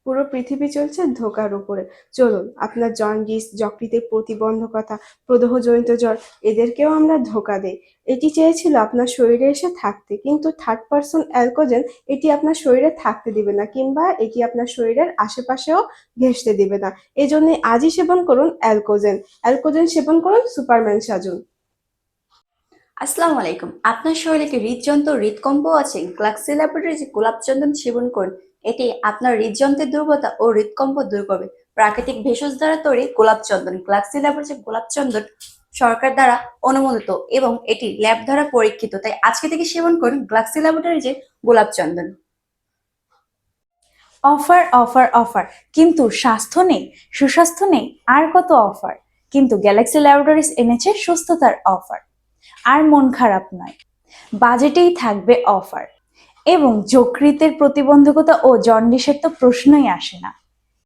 পুরো পৃথিবী চলছে ধোঁকার উপরে। চলুন আপনার জন্ডিস, যকৃতের প্রতিবন্ধকতা, প্রদাহজনিত জ্বর, এদেরকেও আমরা ধোঁকা দেই। এটি চেয়েছিল আপনার শরীরে এসে থাকতে, কিন্তু থার্ড পারসন অ্যালকোজেন এটি আপনার শরীরে থাকতে দিবে না, কিংবা এটি আপনার শরীরের আশেপাশেও ঘেঁষতে দিবে না। এই জন্য আজই সেবন করুন অ্যালকোজেন। অ্যালকোজেন সেবন করুন, সুপারম্যান সাজুন। আসসালামু আলাইকুম। আপনার শরীরে কি হৃদযন্ত্র, হৃদকম্প আছে? গ্লাক্সি ল্যাবরেটরিজ গোলাপ চন্দন সেবন করুন। এটি আপনার হৃদযন্ত্রের দুর্বলতা ও হৃদকম্প দূর করবে। প্রাকৃতিক ভেষজ দ্বারা তৈরি গোলাপ চন্দন। গ্লাক্সি ল্যাবরেটরিজ গোলাপ চন্দন সরকার দ্বারা অনুমোদিত এবং এটি ল্যাব দ্বারা পরীক্ষিত। তাই আজকে থেকে সেবন করুন গ্লাক্সি ল্যাবরেটরিজের গোলাপ চন্দন। অফার অফার অফার, কিন্তু স্বাস্থ্য নেই, সুস্বাস্থ্য নেই, আর কত অফার। কিন্তু গ্যালাক্সি ল্যাবরেটরিজ এনেছে সুস্থতার অফার। আর মন খারাপ নয়, বাজেটেই থাকবে অফার। এবং যকৃতের প্রতিবন্ধকতা ও জন্ডিসের তো প্রশ্নই আসে না।